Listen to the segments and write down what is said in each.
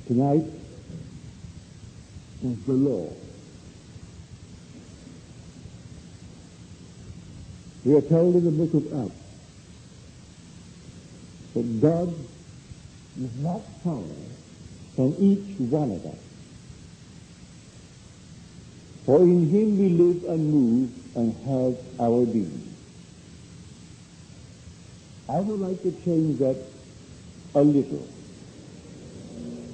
Tonight is the law. We are told in the book of Acts that God is not far from each one of us. For in him we live and move and have our being. I would like to change that a little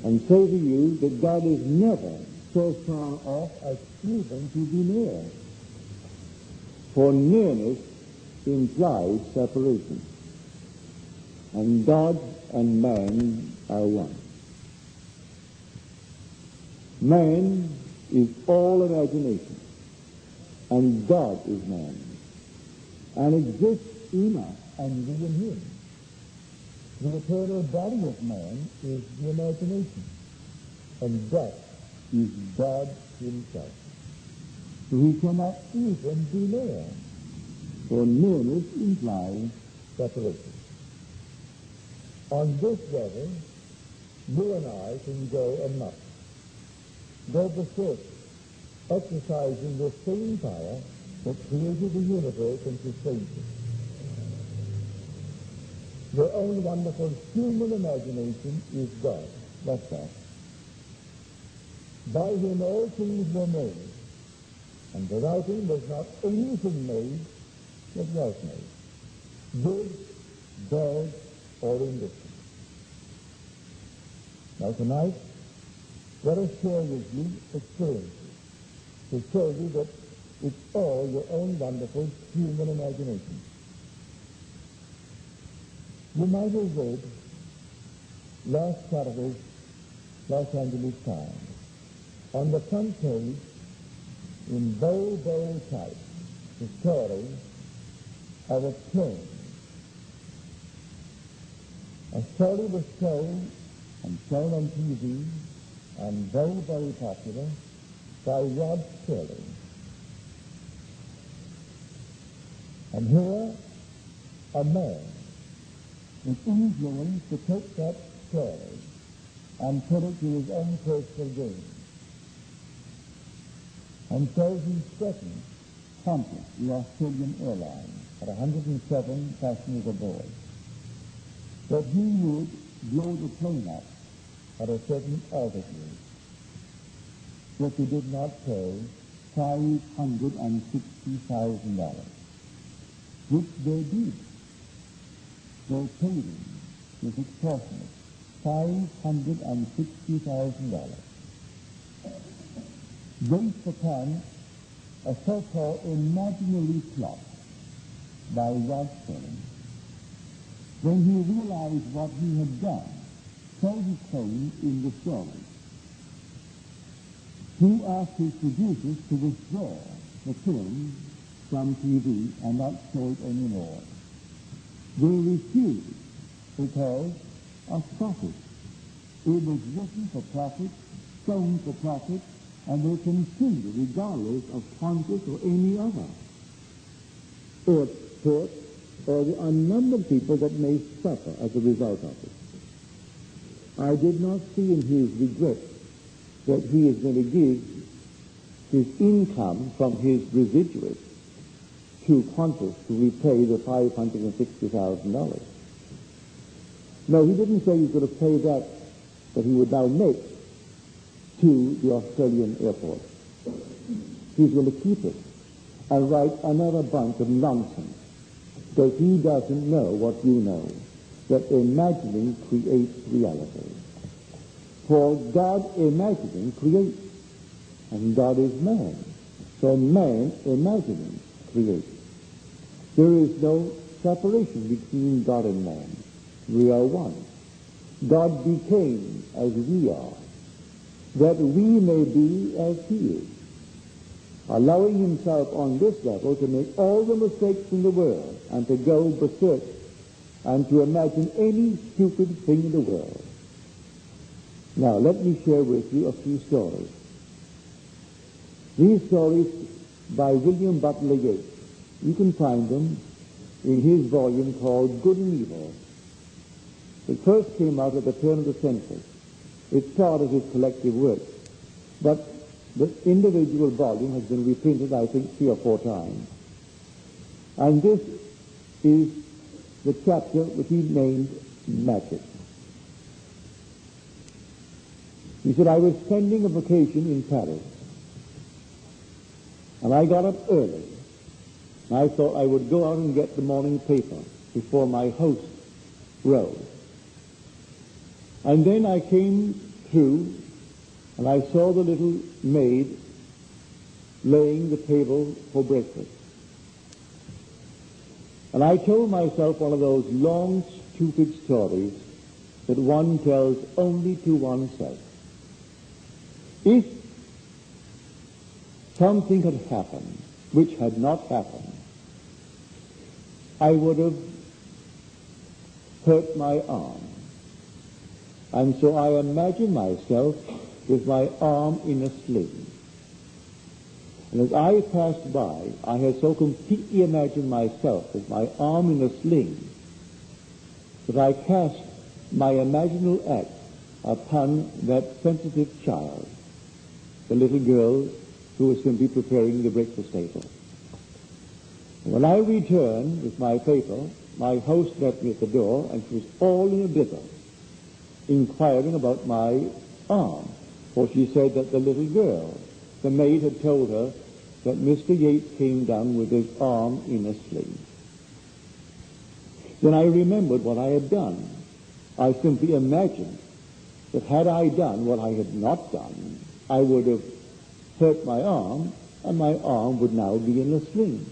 and say to you that God is never so far off as even to be near. For nearness implies separation. And God and man are one. Man is all imagination, and God is man, and exists in us and we in him. The eternal body of man is the imagination, and that is God himself. So he cannot even be near, for nearness implies separation. On this level, you and I can go amok, go berserk, exercising the same power that created the universe and sustains it. Your own wonderful human imagination is God. That's that. By him all things were made, and without him was not anything made that was made, good, bad, or indifferent. Now tonight, let us share with you experiences to show you that it's all your own wonderful human imagination. You might have read last Saturday's Los Angeles Times on the front page in bold type the story of a plane. A story was told and shown on TV and very popular by Rod Shirley. And here, a man is influenced to take that story and put it to his own personal gain. And so he threatened Qantas, the Australian airline, at 107 passengers aboard, that he would blow the plane up at a certain altitude if he did not pay $560,000, which they did. They paid him this extortionate $560,000 based upon a so-called imaginary plot by Rod Shirley. When he realized what he had done, so he claimed in the story, he asked his producers to withdraw the film from TV and not show it anymore. They refused because of profit. It was written for profit, shown for profit, and they continued regardless of Qantas or any other airport or the unnumbered people that may suffer as a result of it. I did not see in his regret that he is going to give his income from his residuals to Qantas to repay the $560,000. No, he didn't say he's going to pay that he would now make to the Australian airport. He's going to keep it and write another bunch of nonsense because he doesn't know what you know, that imagining creates reality. For God imagining creates, and God is man. So man imagining creates. There is no separation between God and man. We are one. God became as we are, that we may be as he is, allowing himself on this level to make all the mistakes in the world and to go berserk and to imagine any stupid thing in the world. Now, let me share with you a few stories. These stories by William Butler Yeats. You can find them in his volume called Good and Evil. It first came out at the turn of the century. It's part of his collective work. But the individual volume has been reprinted, I think, 3 or 4 times. And this is the chapter which he named Magic. He said, I was spending a vacation in Paris, and I got up early. And I thought I would go out and get the morning paper before my host rose. And then I came through, and I saw the little maid laying the table for breakfast. And I told myself one of those long, stupid stories that one tells only to oneself. If something had happened which had not happened, I would have hurt my arm. And so I imagined myself with my arm in a sling. And as I passed by, I had so completely imagined myself with my arm in a sling that I cast my imaginal act upon that sensitive child, the little girl who was simply preparing the breakfast table. And when I returned with my paper, my host met me at the door, and she was all in a blither, inquiring about my arm. For she said that the little girl, the maid, had told her that Mr. Yates came down with his arm in a sling. Then I remembered what I had done. I simply imagined that had I done what I had not done, I would have hurt my arm, and my arm would now be in a sling.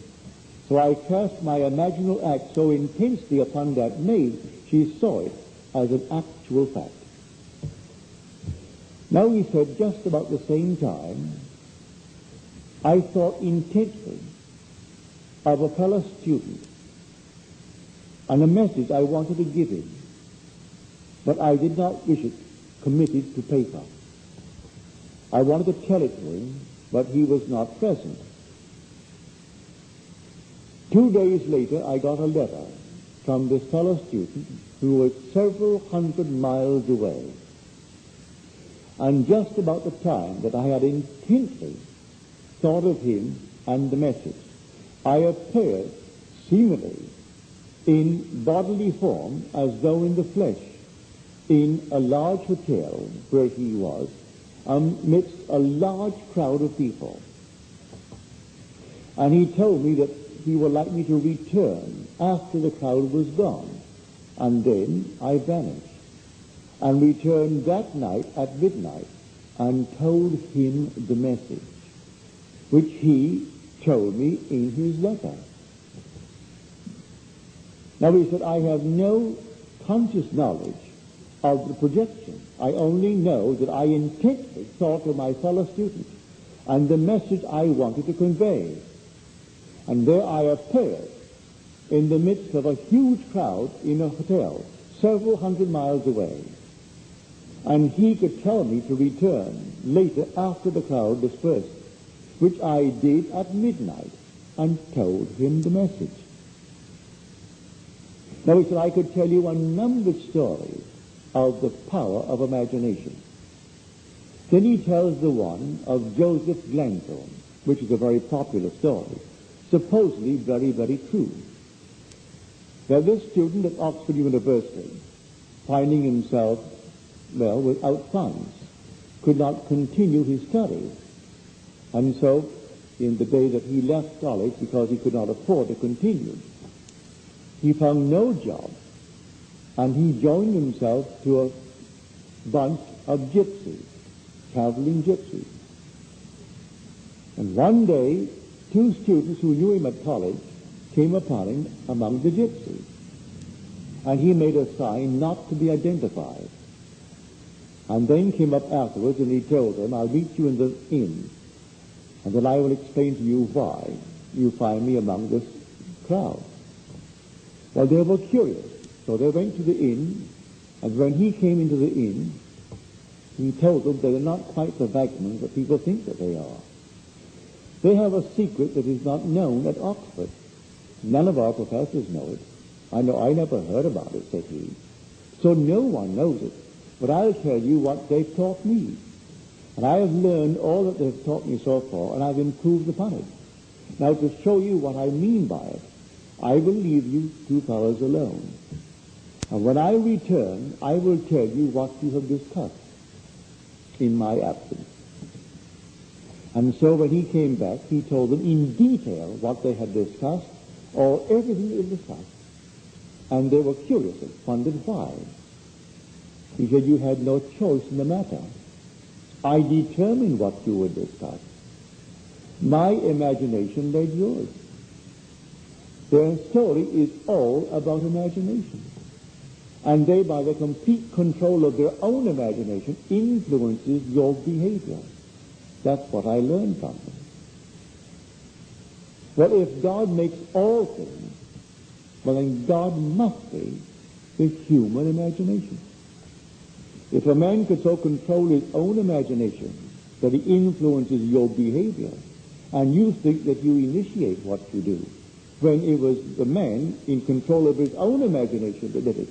So I cast my imaginal act so intensely upon that maid, she saw it as an actual fact. Now, he said, just about the same time, I thought intently of a fellow student and a message I wanted to give him, but I did not wish it committed to paper. I wanted to tell it to him, but he was not present. 2 days later, I got a letter from this fellow student who was several hundred miles away. And just about the time that I had intently thought of him and the message, I appeared seemingly in bodily form, as though in the flesh, in a large hotel where he was, amidst a large crowd of people. And he told me that he would like me to return after the crowd was gone. And then I vanished and returned that night at midnight and told him the message, which he told me in his letter. Now, he said, I have no conscious knowledge of the projection. I only know that I intently thought of my fellow student and the message I wanted to convey. And there I appeared in the midst of a huge crowd in a hotel several hundred miles away. And he could tell me to return later after the crowd dispersed, which I did at midnight and told him the message. Now, he said, I could tell you a number of stories of the power of imagination. Then he tells the one of Joseph Glanville, which is a very popular story, supposedly very, very true. That this student at Oxford University, finding himself, well, without funds, could not continue his studies. And so, in the day that he left college, because he could not afford to continue, he found no job, and he joined himself to a bunch of gypsies, traveling gypsies. And one day, 2 students who knew him at college came upon him among the gypsies, and he made a sign not to be identified. And then came up afterwards, and he told them, I'll meet you in the inn, and then I will explain to you why you find me among this crowd. Well, they were curious, so they went to the inn, and when he came into the inn, he told them they are not quite the vagabonds that people think that they are. They have a secret that is not known at Oxford. None of our professors know it. I know I never heard about it, said he. So no one knows it. but I'll tell you what they've taught me. And I have learned all that they've taught me so far, and I've improved upon it. Now, to show you what I mean by it, I will leave you two fellows alone. And when I return, I will tell you what you have discussed in my absence. And so when he came back, he told them in detail what they had discussed, or everything they discussed. And they were curious and wondered why. He said, you had no choice in the matter. I determined what you would discuss. My imagination led yours. Their story is all about imagination. And they, by the complete control of their own imagination, influences your behavior. That's what I learned from them. Well, if God makes all things, well, then God must be the human imagination. If a man could so control his own imagination that he influences your behavior, and you think that you initiate what you do, when it was the man in control of his own imagination that did it,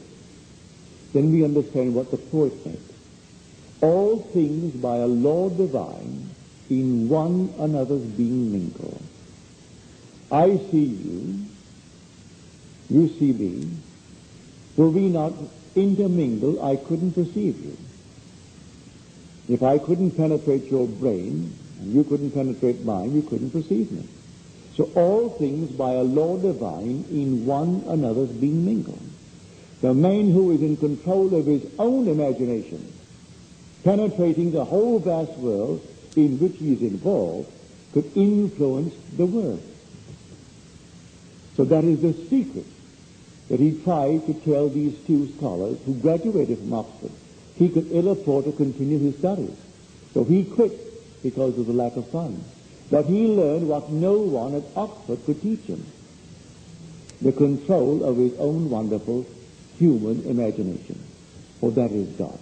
then we understand what the poet meant. All things by a law divine in one another's being mingled. I see you, you see me. Were we not intermingled, I couldn't perceive you. If I couldn't penetrate your brain, and you couldn't penetrate mine, you couldn't perceive me. So all things by a law divine in one another's being mingled. The man who is in control of his own imagination, penetrating the whole vast world in which he is involved, could influence the world. So that is the secret that he tried to tell these two scholars who graduated from Oxford. He could ill afford to continue his studies. So he quit because of the lack of funds. But he learned what no one at Oxford could teach him: the control of his own wonderful human imagination. For that is God.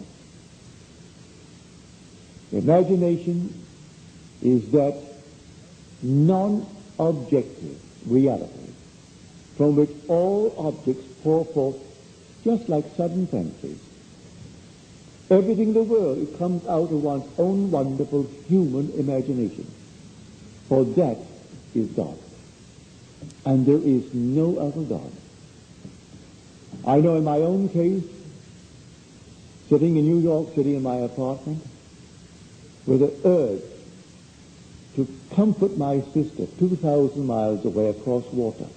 Imagination is that non-objective reality from which all objects pour forth just like sudden fancies. Everything in the world, it comes out of one's own wonderful human imagination. For that is God. And there is no other God. I know in my own case, sitting in New York City in my apartment, with an urge to comfort my sister 2,000 miles away across water.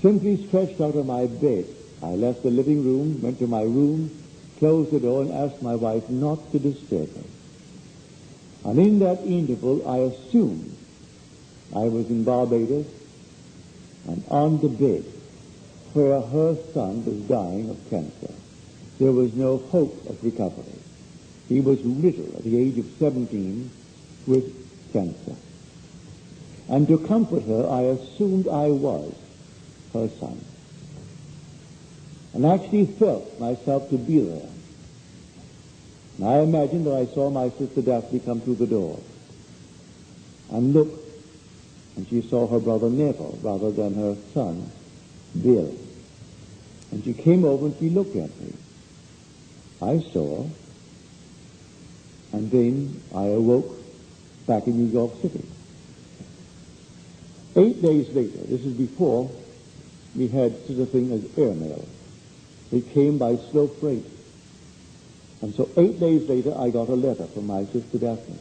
Simply stretched out of my bed, I left the living room, went to my room, closed the door, and asked my wife not to disturb her. And in that interval, I assumed I was in Barbados and on the bed where her son was dying of cancer. There was no hope of recovery. He was riddled at the age of 17 with cancer. And to comfort her, I assumed I was her son. And actually felt myself to be there. And I imagined that I saw my sister Daphne come through the door and look, and she saw her brother Neville rather than her son Bill. And she came over and she looked at me. I saw her, and then I awoke back in New York City. 8 days later, this is before we had such a thing as airmail. It came by slow freight. And so 8 days later, I got a letter from my sister Daphne.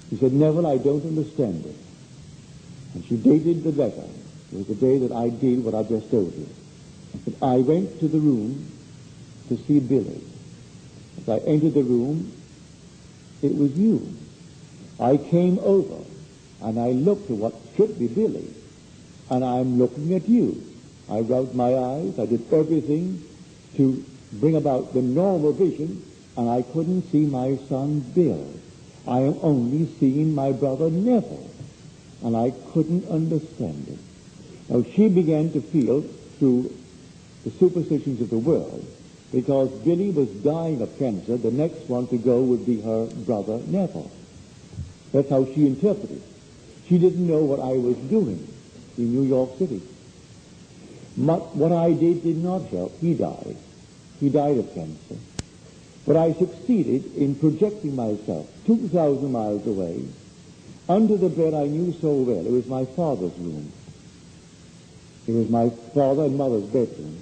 She said, Neville, I don't understand it. And she dated the letter. It was the day that I did what I've just told you. But I went to the room to see Billy. As I entered the room, it was you. I came over, and I looked at what should be Billy, and I'm looking at you. I rubbed my eyes, I did everything to bring about the normal vision, and I couldn't see my son Bill. I am only seeing my brother Neville, and I couldn't understand it. Now she began to feel through the superstitions of the world, because Billy was dying of cancer, the next one to go would be her brother Neville. That's how she interpreted. She didn't know what I was doing in New York City. What I did not help. He died. He died of cancer. But I succeeded in projecting myself 2,000 miles away under the bed I knew so well. It was my father's room. It was my father and mother's bedroom.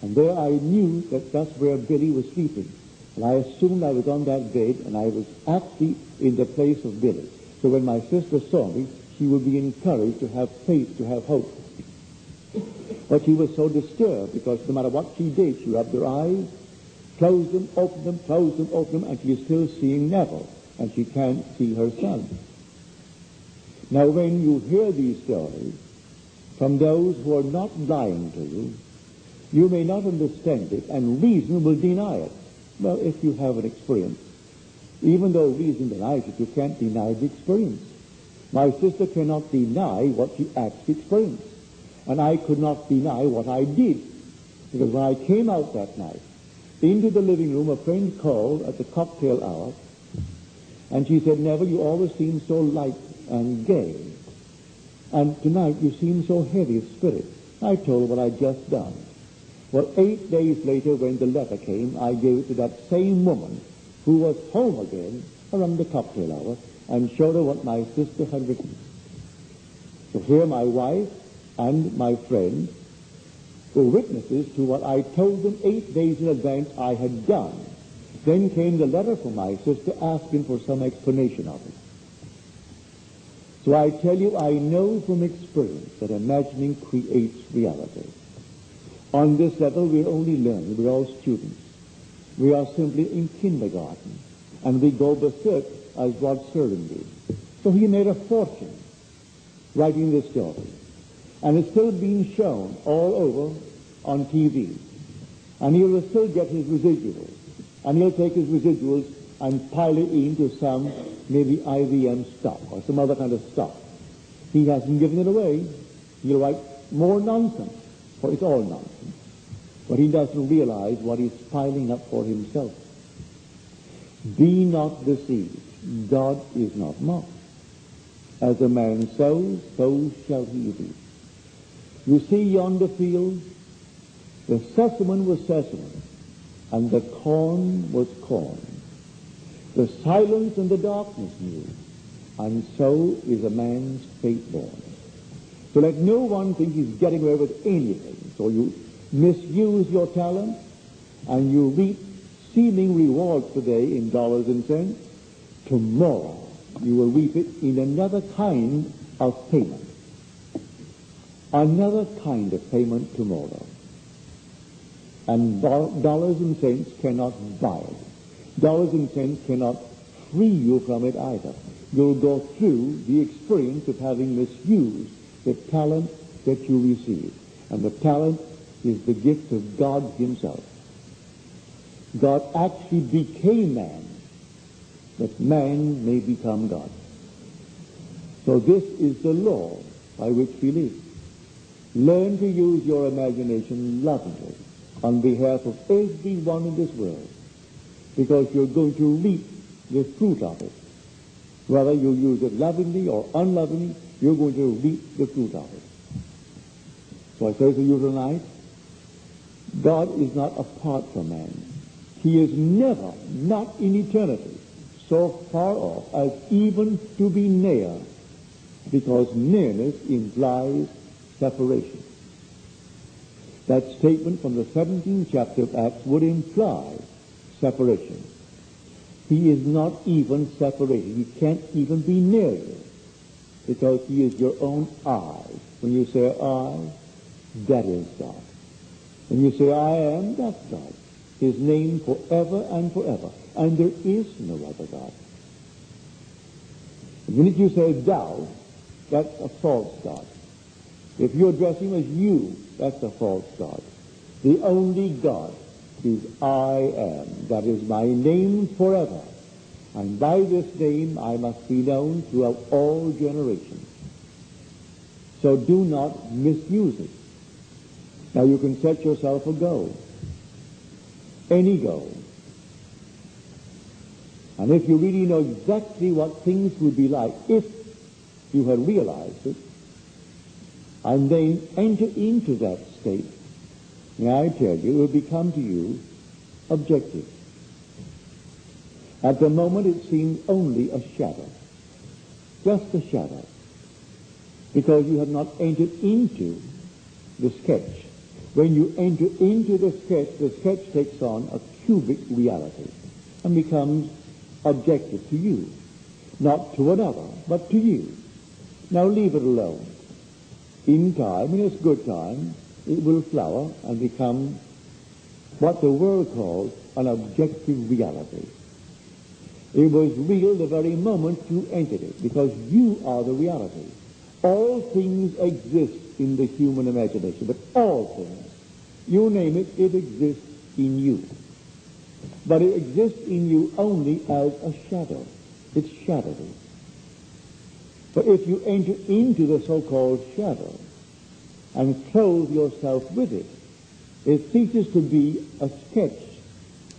And there I knew that that's where Billy was sleeping. And I assumed I was on that bed, and I was actually in the place of Billy. So when my sister saw me, she would be encouraged to have faith, to have hope. But she was so disturbed because no matter what she did, she rubbed her eyes, closed them, opened them, closed them, opened them, and she is still seeing Neville, and she can't see her son. Now when you hear these stories from those who are not lying to you, you may not understand it, and reason will deny it. Well, if you have an experience, even though reason denies it, you can't deny the experience. My sister cannot deny what she actually experienced. And I could not deny what I did. Because when I came out that night, into the living room, a friend called at the cocktail hour, and she said, Neville, you always seem so light and gay. And tonight you seem so heavy of spirit. I told her what I'd just done. Well, 8 days later, when the letter came, I gave it to that same woman who was home again around the cocktail hour and showed her what my sister had written. So here my wife and my friend were witnesses to what I told them 8 days in advance I had done. Then came the letter from my sister asking for some explanation of it. So I tell you, I know from experience that imagining creates reality. On this level, we're only learning. We're all students. We are simply in kindergarten, and we go berserk as Rod Serling did. So he made a fortune writing this story, and it's still being shown all over on TV. And he will still get his residuals, and he'll take his residuals and pile it into some maybe IBM stock or some other kind of stock. He hasn't given it away. He'll write more nonsense, for it's all nonsense. But he doesn't realize what he's piling up for himself. Be not deceived. God is not mocked. As a man sows, so shall he reap. You see yonder field? The sesamum was sesamum, and the corn was corn. The silence and the darkness knew, and so is a man's fate born. So let no one think he's getting away with anything. So you misuse your talent, and you reap seeming rewards today in dollars and cents. Tomorrow you will reap it in another kind of payment. Another kind of payment tomorrow. And dollars and cents cannot buy it. Dollars and cents cannot free you from it either. You'll go through the experience of having misused the talent that you receive. And the talent is the gift of God himself. God actually became man, that man may become God. So this is the law by which we live. Learn to use your imagination lovingly on behalf of everyone in this world, because you're going to reap the fruit of it. Whether you use it lovingly or unlovingly, you're going to reap the fruit of it. So I say to you tonight, God is not apart from man. He is never, not in eternity, so far off as even to be near, because nearness implies separation. That statement from the 17th chapter of Acts would imply separation. He is not even separated. He can't even be near you, because he is your own I. When you say I, that is God. When you say I am, that's God. His name forever and forever. And there is no other God. The minute you say thou, that's a false God. If you address him as you, that's a false God. The only God is I am. That is my name forever. And by this name I must be known throughout all generations. So do not misuse it. Now you can set yourself a goal. Any goal. And if you really know exactly what things would be like if you had realized it, and then enter into that state, Now I tell you, it will become to you objective. At the moment it seems only a shadow, just a shadow, because you have not entered into the sketch. When you enter into the sketch takes on a cubic reality and becomes objective to you, not to another, but to you. Now leave it alone. In time, in its good time, it will flower and become what the world calls an objective reality. It was real the very moment you entered it, because you are the reality. All things exist in the human imagination, but all things, you name it, it exists in you. But it exists in you only as a shadow. It's shadowy. But if you enter into the so-called shadow and clothe yourself with it, it ceases to be a sketch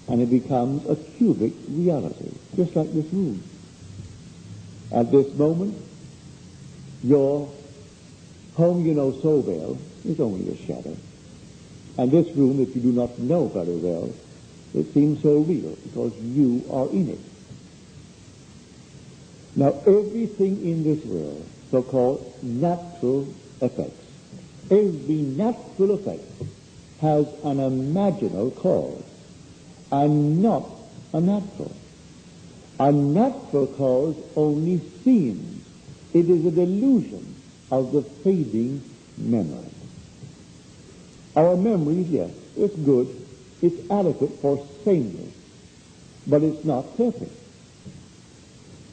and it becomes a cubic reality, just like this room. At this moment, your home you know so well is only a shadow. And this room that you do not know very well, it seems so real because you are in it. Now everything in this world, so-called natural effects, every natural effect has an imaginal cause and not a natural. A natural cause only seems. It is a delusion of the fading memory. Our memories, yes, it's good, it's adequate for sameness, but it's not perfect.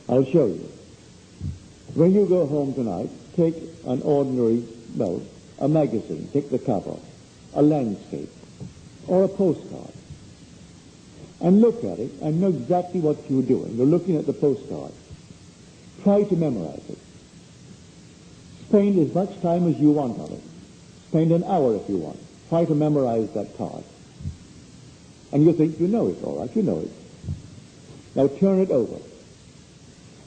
I'll show you. When you go home tonight, take an ordinary, a magazine, take the cover, a landscape, or a postcard, and look at it and know exactly what you're doing. You're looking at the postcard. Try to memorize it. Spend as much time as you want on it. Spend an hour if you want. Try to memorize that card. And you think you know it, all right, you know it. Now turn it over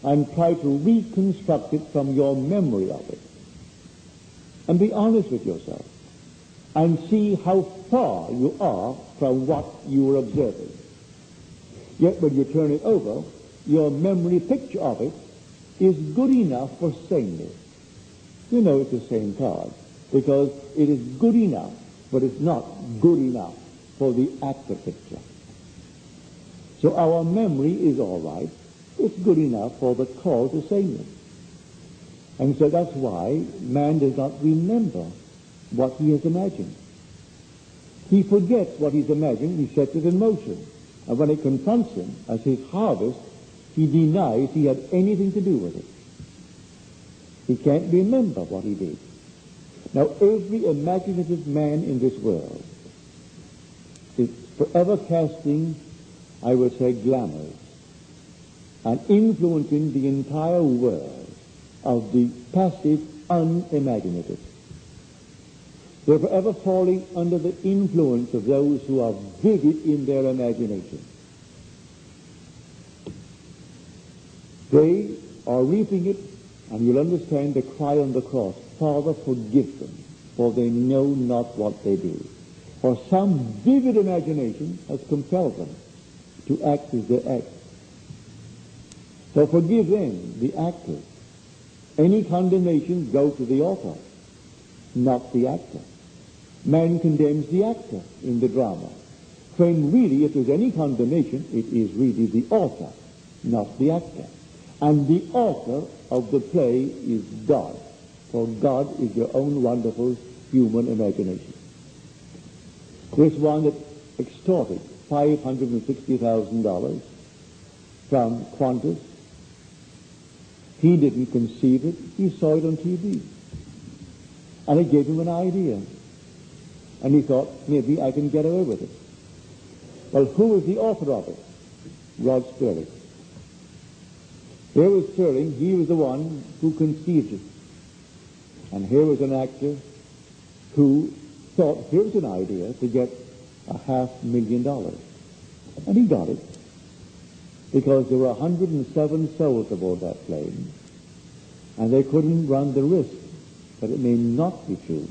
and try to reconstruct it from your memory of it. And be honest with yourself and see how far you are from what you were observing. Yet when you turn it over, your memory picture of it is good enough for sameness. You know it's the same card because it is good enough, but it's not good enough for the active picture. So our memory is all right. It's good enough for the call to sameness. And so that's why man does not remember what he has imagined. He forgets what he's imagined, he sets it in motion. And when it confronts him as his harvest, he denies he had anything to do with it. He can't remember what he did. Now every imaginative man in this world is forever casting, I would say, glamours and influencing the entire world of the passive, unimaginative. They're forever falling under the influence of those who are vivid in their imagination. They are reaping it, and you'll understand the cry on the cross, Father, forgive them, for they know not what they do. For some vivid imagination has compelled them to act as they act. So forgive them, the actors. Any condemnation goes to the author, not the actor. Man condemns the actor in the drama, when really, if there's any condemnation, it is really the author, not the actor. And the author of the play is God, for God is your own wonderful human imagination. This one that extorted $560,000 from Qantas, he didn't conceive it, he saw it on TV. And it gave him an idea. And he thought, maybe I can get away with it. Well, who was the author of it? Rod Sterling. Here was Sterling, he was the one who conceived it. And here was an actor who thought, here's an idea to get $500,000. And he got it. Because there were 107 souls aboard that plane, and they couldn't run the risk that it may not be true.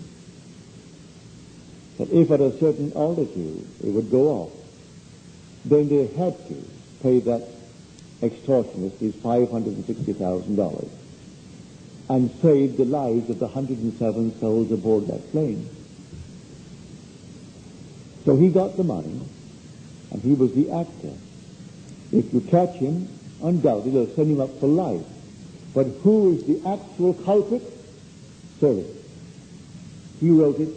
that if at a certain altitude it would go off, then they had to pay that extortionist his $560,000 and save the lives of the 107 souls aboard that plane. So he got the money, and he was the actor. If you catch him, undoubtedly they'll send him up for life. But who is the actual culprit? Sir, he wrote it.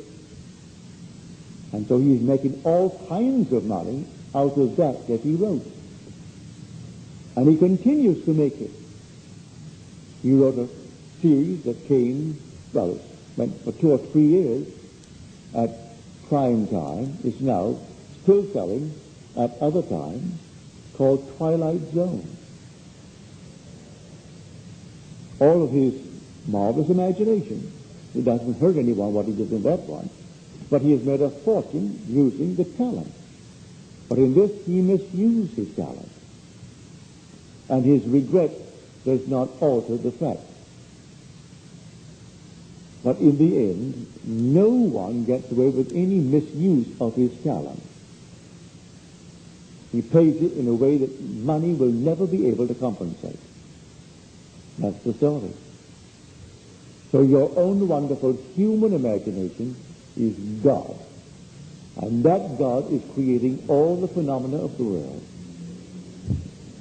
And so he's making all kinds of money out of that he wrote. And he continues to make it. He wrote a series that came, well, it went for 2 or 3 years at prime time. It's now still selling at other times, called Twilight Zone. All of his marvelous imagination. It doesn't hurt anyone what he did in that one. But he has made a fortune using the talent. But in this, he misused his talent. And his regret does not alter the fact. But in the end, no one gets away with any misuse of his talent. He pays it in a way that money will never be able to compensate. That's the story. So your own wonderful human imagination is God. And that God is creating all the phenomena of the world.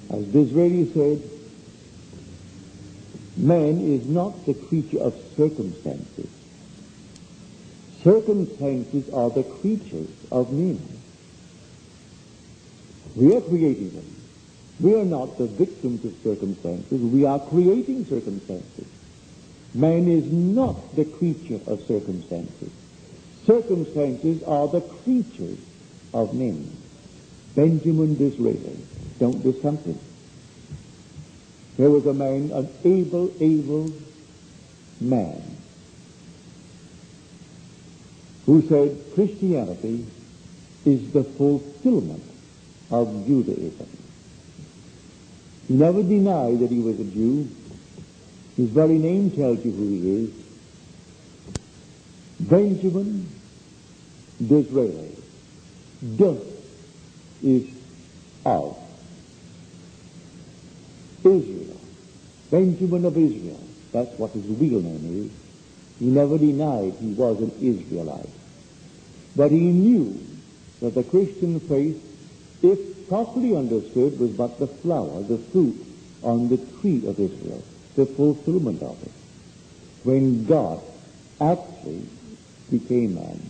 As Disraeli said, man is not the creature of circumstances. Circumstances are the creatures of men. We are creating them. We are not the victims of circumstances. We are creating circumstances. Man is not the creature of circumstances. Circumstances are the creatures of men. Benjamin Disraeli. Don't do something. There was a man, an able man, who said Christianity is the fulfillment of Judaism. He never denied that he was a Jew. His very name tells you who he is. Benjamin Disraeli. This is of Israel. Benjamin of Israel. That's what his real name is. He never denied he was an Israelite. But he knew that the Christian faith, if properly understood, was but the flower, the fruit on the tree of Israel, the fulfillment of it. When God actually became man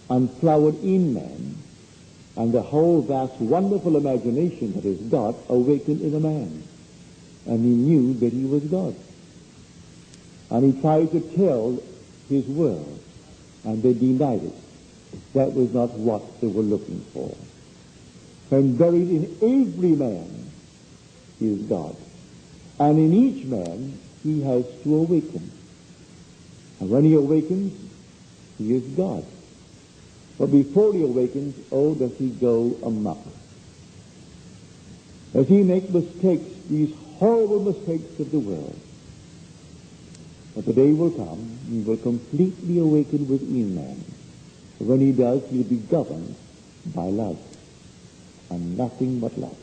and flowered in man, and the whole vast, wonderful imagination that is God awakened in a man. And he knew that he was God. And he tried to tell his world, and they denied it. That was not what they were looking for. And buried in every man is God. And in each man, he has to awaken. And when he awakens, he is God. But before he awakens, oh, does he go amok. Does he make mistakes, these horrible mistakes of the world. But the day will come, he will completely awaken within man. And when he does, he'll be governed by love, and nothing but love.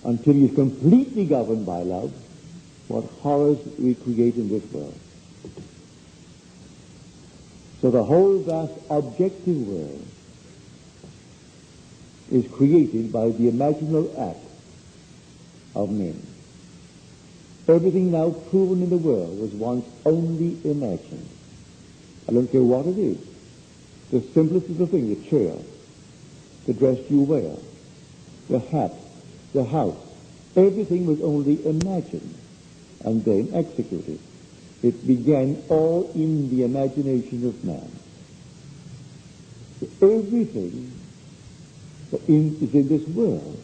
Until he's completely governed by love, what horrors we create in this world. So the whole vast objective world is created by the imaginal act of men. Everything now proven in the world was once only imagined. I don't care what it is. The simplest little thing, the chair, the dress you wear, the hat, the house, everything was only imagined and then executed. It began all in the imagination of man. Everything that is in this world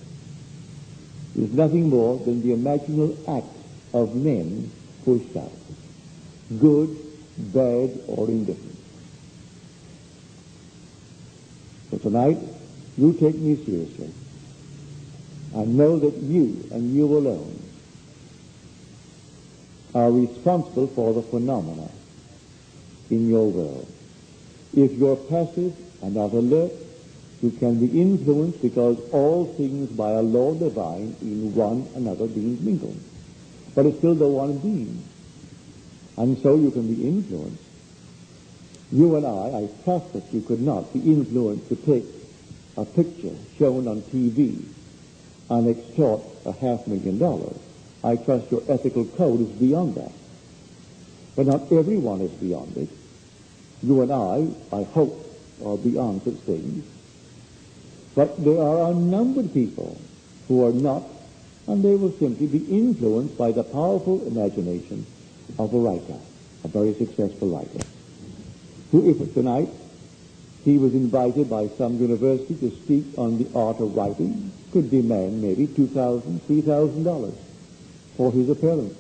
is nothing more than the imaginal act of men pushed out. Good, bad, or indifferent. So tonight, you take me seriously. And know that you, and you alone, are responsible for the phenomena in your world. If you're passive and not alert, you can be influenced because all things by a law divine in one another being mingled. But it's still the one being. And so you can be influenced. You and I trust that you could not be influenced to take a picture shown on TV and extort $500,000. I trust your ethical code is beyond that. But not everyone is beyond it. You and I hope, are beyond such things. But there are unnumbered people who are not, and they will simply be influenced by the powerful imagination of a writer, a very successful writer, who, if tonight he was invited by some university to speak on the art of writing, could demand maybe $2,000, $3,000 for his appearance.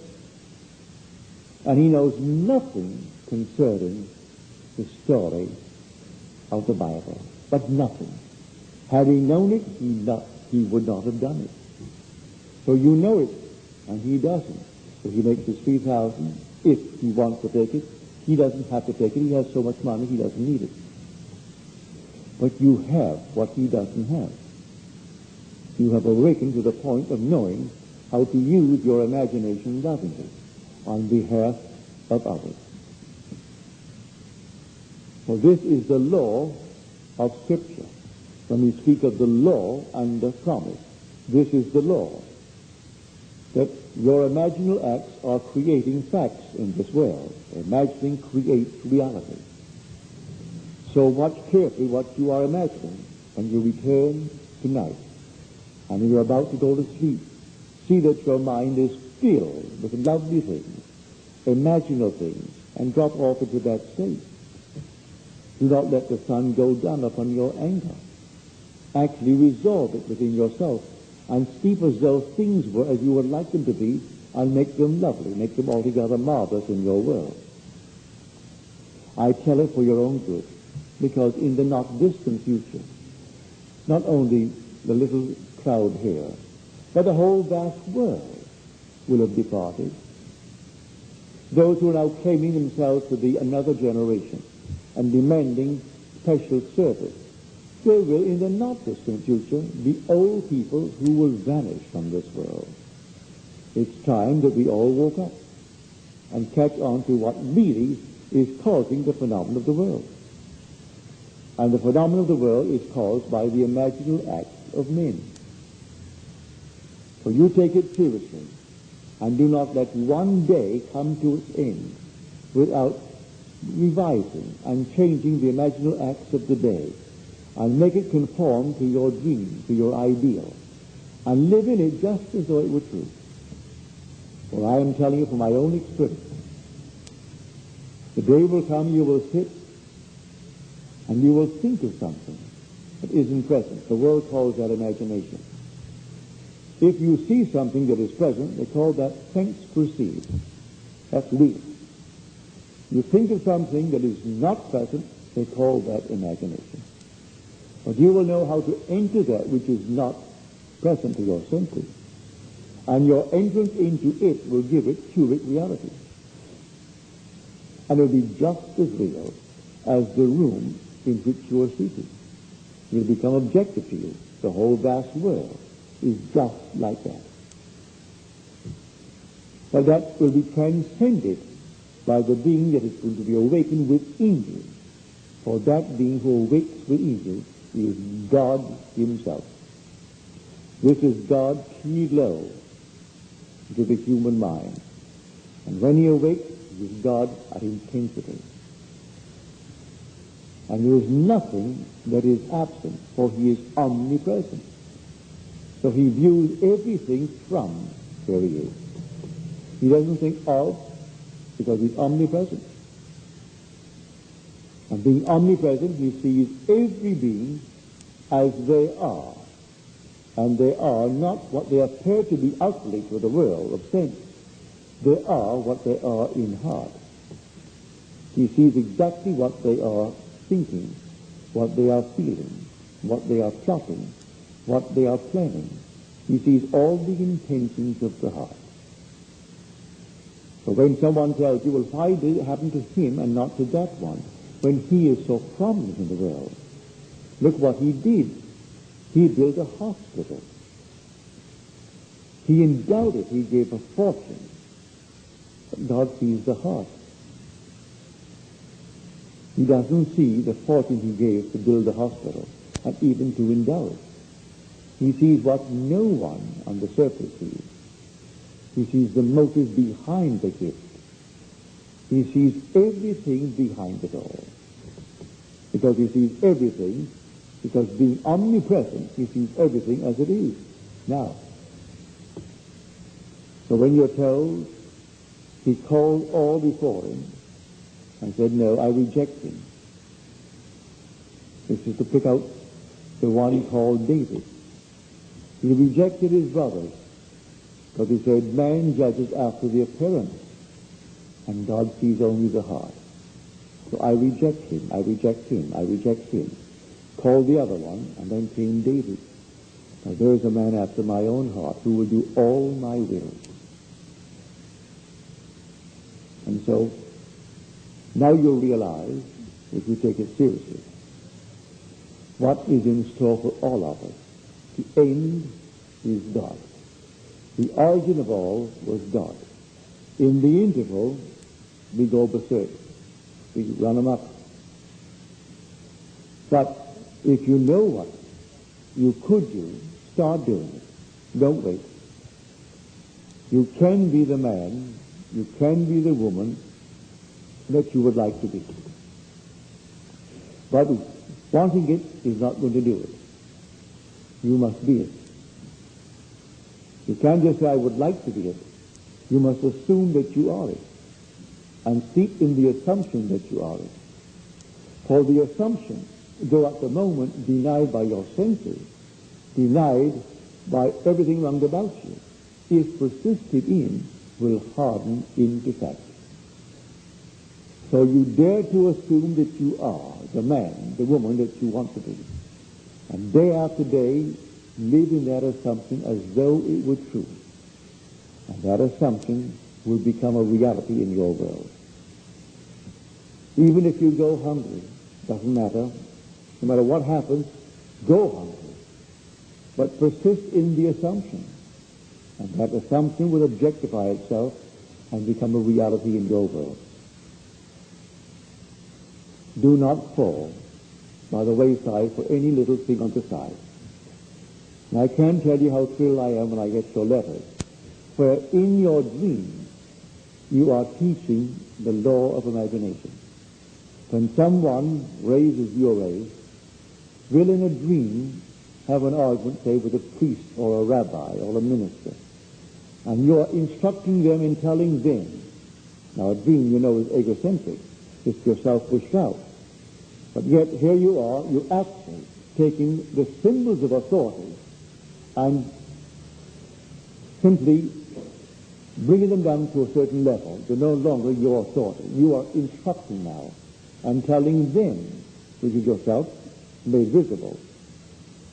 And he knows nothing concerning the story of the Bible, but nothing. Had he known it, he would not have done it. So you know it, and he doesn't. So he makes his $3,000. If he wants to take it, he doesn't have to take it. He has so much money, he doesn't need it. But you have what he doesn't have. You have awakened to the point of knowing how to use your imagination lovingly on behalf of others. So this is the law of Scripture. When we speak of the law and the promise, this is the law. That your imaginal acts are creating facts in this world. Imagining creates reality. So watch carefully what you are imagining when you return tonight and you're about to go to sleep. See that your mind is filled with lovely things, imaginal things, and drop off into that state. Do not let the sun go down upon your anger. Actually resolve it within yourself and speak as though things were as you would like them to be, and make them lovely, make them altogether marvelous in your world. I tell it for your own good, because in the not distant future, not only the little crowd here, but the whole vast world will have departed. Those who are now claiming themselves to be another generation and demanding special service, there will, in the not distant future, be old people who will vanish from this world. It's time that we all woke up and catch on to what really is causing the phenomenon of the world. And the phenomenon of the world is caused by the imaginal acts of men. So you take it seriously and do not let one day come to its end without revising and changing the imaginal acts of the day, and make it conform to your dream, to your ideal, and live in it just as though it were true. For I am telling you from my own experience, the day will come you will sit and you will think of something that isn't present. The world calls that imagination. If you see something that is present, they call that sense perceived. That's real. You think of something that is not present, they call that imagination. But you will know how to enter that which is not present to your senses. And your entrance into it will give it curate reality. And it will be just as real as the room in which you are seated. It will become objective to you. The whole vast world is just like that. But that will be transcended by the being that is going to be awakened within you. For that being who awakes within you is God himself. This is God keyed low to the human mind. And when he awakes, he is God at intensity. And there is nothing that is absent, for he is omnipresent. So he views everything from where he is. He doesn't think of, because he's omnipresent. And being omnipresent, he sees every being as they are. And they are not what they appear to be outwardly to the world of sense. They are what they are in heart. He sees exactly what they are thinking, what they are feeling, what they are plotting, what they are planning. He sees all the intentions of the heart. So when someone tells you, well, why did it happen to him and not to that one, when he is so prominent in the world? Look what he did. He built a hospital. He endowed it. He gave a fortune. But God sees the heart. He doesn't see the fortune he gave to build the hospital and even to endow it. He sees what no one on the surface sees. He sees the motive behind the gift. He sees everything behind it all. Because he sees everything, because being omnipresent, he sees everything as it is. Now, so when you're told, he called all before him and said, no, I reject him. This is to pick out the one called David. He rejected his brothers because he said, man judges after the appearance and God sees only the heart. So I reject him, I reject him, I reject him. Called the other one, and then came David. Now there is a man after my own heart who will do all my will. And so, now you'll realize, if you take it seriously, what is in store for all of us. The end is God. The origin of all was God. In the interval, we go berserk. We run amok. But if you know what you could do, start doing it. Don't wait. You can be the man, you can be the woman that you would like to be. But wanting it is not going to do it. You must be it. You can't just say, I would like to be it. You must assume that you are it. And seek in the assumption that you are it. For the assumption, though at the moment denied by your senses, denied by everything round about you, if persisted in, will harden into fact. So you dare to assume that you are the man, the woman that you want to be. And day after day, live in that assumption as though it were true. And that assumption will become a reality in your world. Even if you go hungry, doesn't matter. No matter what happens, go hungry. But persist in the assumption. And that assumption will objectify itself and become a reality in your world. Do not fall by the wayside for any little thing on the side. And I can't tell you how thrilled I am when I get your letters, where in your dreams you are teaching the law of imagination. When someone raises your age, will in a dream have an argument, say, with a priest or a rabbi or a minister, and you are instructing them in telling them. Now a dream, you know, is egocentric. It's yourself pushed out. But yet here you are, you're actually taking the symbols of authority and simply bringing them down to a certain level. They're no longer your authority. You are instructing now and telling them, which is yourself, made visible,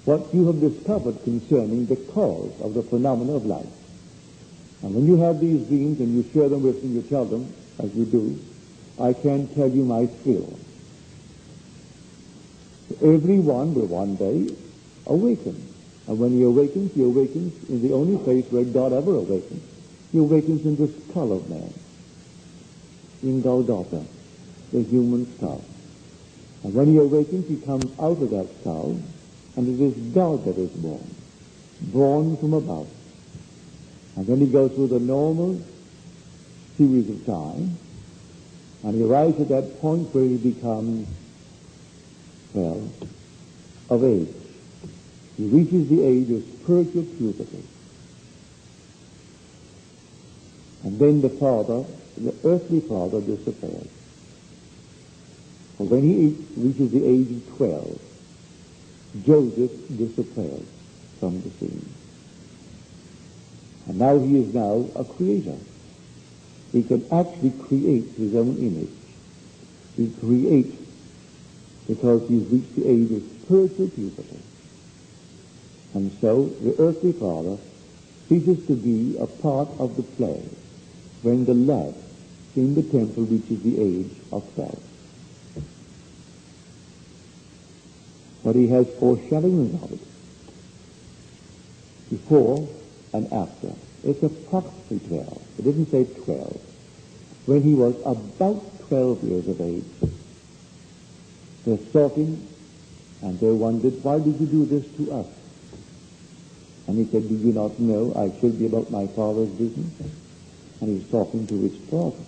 what you have discovered concerning the cause of the phenomena of life. And when you have these dreams and you share them with them, you tell them, as you do, I can't tell you my thrill. Everyone will one day awaken. And when he awakens in the only place where God ever awakens. He awakens in the skull of man, in Golgotha, the human skull. And when he awakens, he comes out of that skull, and it is God that is born from above. And then he goes through the normal series of time, and he arrives at that point where he becomes, well, of age. He reaches the age of spiritual puberty. And then the father, the earthly father, disappears. For when he reaches the age of 12, Joseph disappears from the scene. And now he is now a creator. He can actually create his own image. He creates because he's reached the age of spiritual puberty. And so the earthly father ceases to be a part of the play when the lad in the temple reaches the age of 12. But he has foreshadowings of it, before and after. It's approximately 12. It didn't say 12. When he was about 12 years of age, they sought him and they wondered, why did you do this to us? And he said, do you not know I should be about my father's business? And he's talking to his father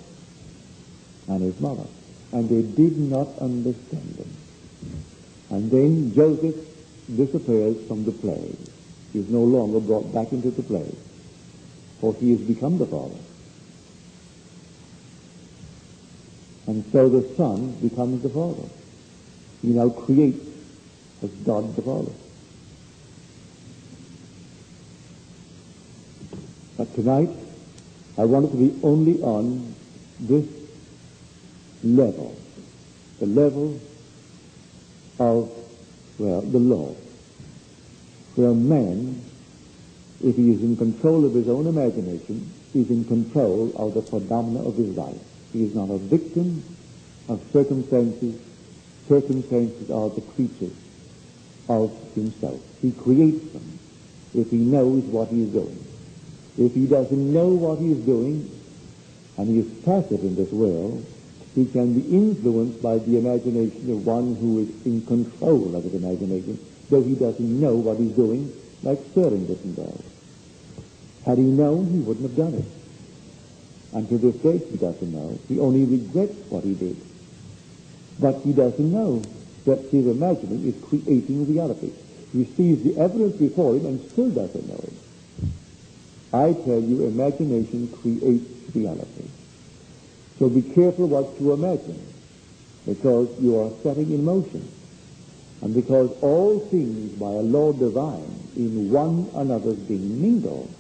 and his mother. And they did not understand him. And then Joseph disappears from the play. He is no longer brought back into the play, for he has become the father. And so the son becomes the father. He now creates as God the Father. But tonight, I want it to be only on this level, the level of, well, the law, where man, if he is in control of his own imagination, is in control of the phenomena of his life. He is not a victim of circumstances. Circumstances are the creatures of himself. He creates them if he knows what he is doing. If he doesn't know what he is doing, and he is passive in this world, he can be influenced by the imagination of one who is in control of his imagination, though he doesn't know what he's doing, like Sterling didn't know. Had he known, he wouldn't have done it. And to this day, he doesn't know. He only regrets what he did. But he doesn't know that his imagining is creating reality. He sees the evidence before him and still doesn't know it. I tell you, imagination creates reality. So be careful what you imagine, because you are setting in motion. And because all things by a law divine in one another's being mingled,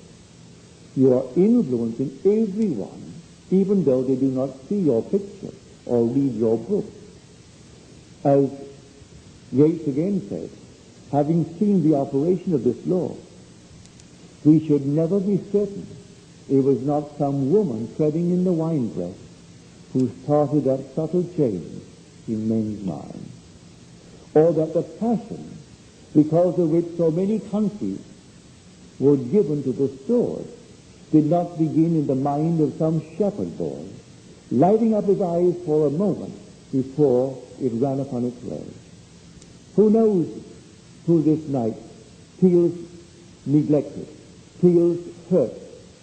you are influencing everyone, even though they do not see your picture or read your book. As Yates again said, having seen the operation of this law, we should never be certain it was not some woman treading in the winepress who started that subtle change in men's minds, or that the passion because of which so many countries were given to the sword did not begin in the mind of some shepherd boy, lighting up his eyes for a moment before it ran upon its way. Who knows who this night feels neglected, feels hurt,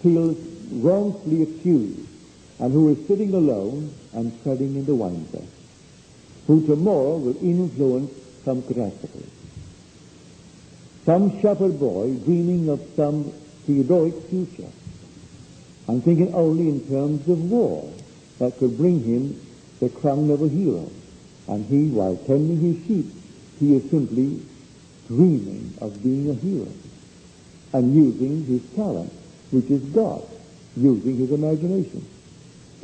feels wrongfully accused, and who is sitting alone and treading in the winepress, who tomorrow will influence some catastrophe. Some shepherd boy dreaming of some heroic future, and thinking only in terms of war that could bring him the crown of a hero. And he, while tending his sheep, he is simply dreaming of being a hero and using his talent, which is God, using his imagination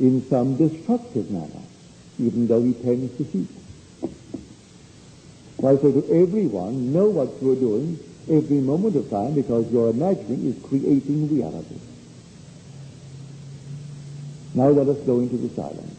in some destructive manner, even though he tends the sheep. Why, so to everyone, know what you are doing every moment of time, because your imagining is creating reality. Now let us go into the silence.